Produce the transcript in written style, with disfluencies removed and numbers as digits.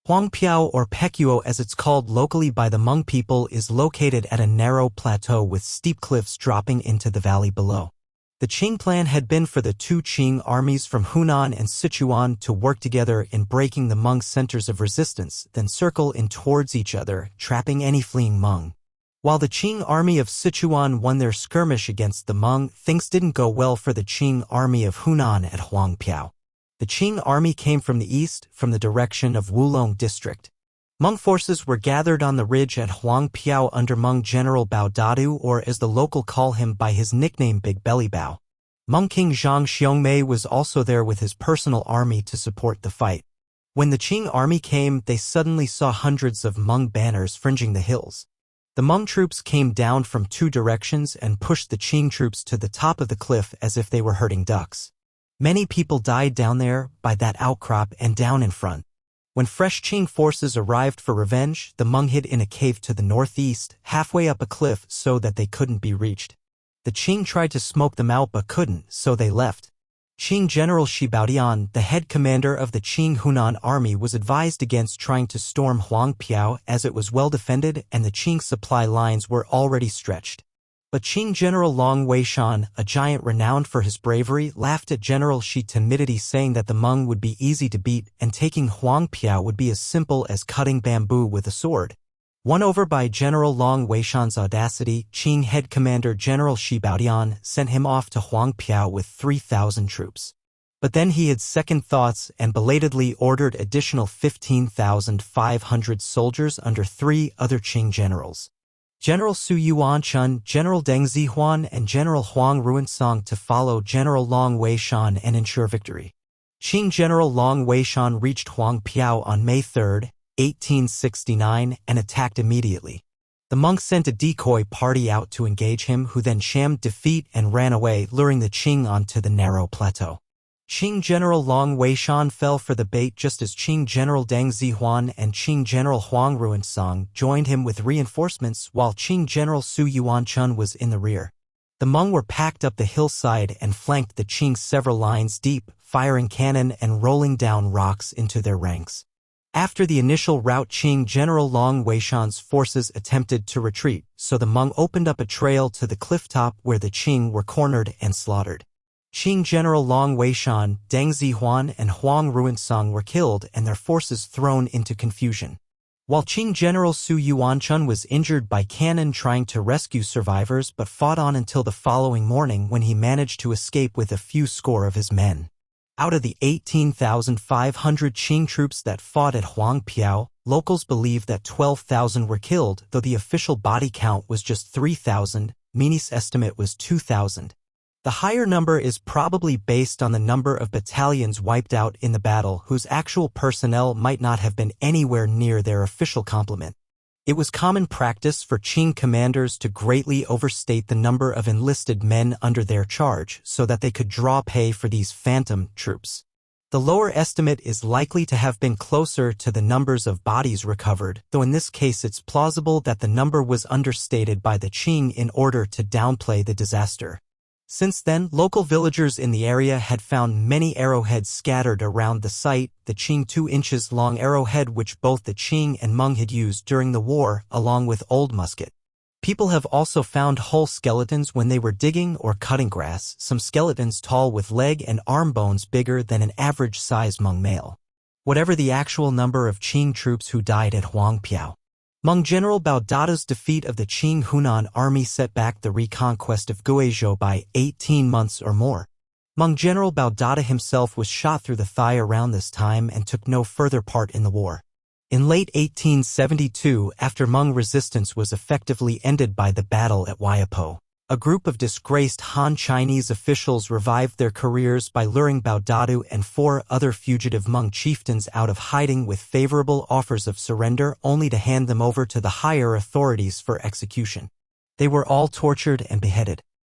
Huang Piao, or Pekuo as it's called locally by the Hmong people, is located at a narrow plateau with steep cliffs dropping into the valley below. The Qing plan had been for the two Qing armies from Hunan and Sichuan to work together in breaking the Hmong centers of resistance, then circle in towards each other, trapping any fleeing Hmong. While the Qing army of Sichuan won their skirmish against the Hmong, things didn't go well for the Qing army of Hunan at Huang Piao. The Qing army came from the east, from the direction of Wulong district. Hmong forces were gathered on the ridge at Huang Piao under Hmong General Bao Dadu, or as the local call him by his nickname Big Belly Bao. Hmong King Zhang Xiongmei was also there with his personal army to support the fight. When the Qing army came, they suddenly saw hundreds of Hmong banners fringing the hills. The Hmong troops came down from two directions and pushed the Qing troops to the top of the cliff as if they were herding ducks. Many people died down there by that outcrop and down in front. When fresh Qing forces arrived for revenge, the Hmong hid in a cave to the northeast, halfway up a cliff so that they couldn't be reached. The Qing tried to smoke them out but couldn't, so they left. Qing General Shi Baodian, the head commander of the Qing Hunan army, was advised against trying to storm Huang Piao as it was well defended and the Qing supply lines were already stretched. But Qing General Long Weishan, a giant renowned for his bravery, laughed at General Shi's timidity, saying that the Hmong would be easy to beat and taking Huang Piao would be as simple as cutting bamboo with a sword. Won over by General Long Weishan's audacity, Qing head commander General Shi Baodian sent him off to Huang Piao with 3,000 troops. But then he had second thoughts and belatedly ordered additional 15,500 soldiers under three other Qing generals. General Su Yuanchun, General Deng Zihuan, and General Huang Ruinsong to follow General Long Weishan and ensure victory. Qing General Long Weishan reached Huang Piao on May 3, 1869, and attacked immediately. The Hmong sent a decoy party out to engage him, who then shammed defeat and ran away, luring the Qing onto the narrow plateau. Qing General Long Weishan fell for the bait just as Qing General Deng Zihuan and Qing General Huang Ruinsong joined him with reinforcements, while Qing General Su Yuanchun was in the rear. The Hmong were packed up the hillside and flanked the Qing several lines deep, firing cannon and rolling down rocks into their ranks. After the initial rout, Qing General Long Weishan's forces attempted to retreat, so the Hmong opened up a trail to the cliff top where the Qing were cornered and slaughtered. Qing General Long Weishan, Deng Zihuan, and Huang Ruinsong were killed and their forces thrown into confusion. While Qing General Su Yuanchun was injured by cannon trying to rescue survivors but fought on until the following morning, when he managed to escape with a few score of his men. Out of the 18,500 Qing troops that fought at Huang Piao, locals believe that 12,000 were killed, though the official body count was just 3,000, Mini's estimate was 2,000. The higher number is probably based on the number of battalions wiped out in the battle, whose actual personnel might not have been anywhere near their official complement. It was common practice for Qing commanders to greatly overstate the number of enlisted men under their charge so that they could draw pay for these phantom troops. The lower estimate is likely to have been closer to the numbers of bodies recovered, though in this case it's plausible that the number was understated by the Qing in order to downplay the disaster. Since then, local villagers in the area had found many arrowheads scattered around the site, the Qing 2-inch-long arrowhead which both the Qing and Hmong had used during the war, along with old musket. People have also found whole skeletons when they were digging or cutting grass, some skeletons tall with leg and arm bones bigger than an average-sized Hmong male. Whatever the actual number of Qing troops who died at Huang Piao, Hmong General Bao Dada's defeat of the Qing Hunan army set back the reconquest of Guizhou by 18 months or more. Hmong General Bao Dada himself was shot through the thigh around this time and took no further part in the war. In late 1872, after Hmong resistance was effectively ended by the battle at Waipo, a group of disgraced Han Chinese officials revived their careers by luring Bao Dadu and 4 other fugitive Hmong chieftains out of hiding with favorable offers of surrender, only to hand them over to the higher authorities for execution. They were all tortured and beheaded.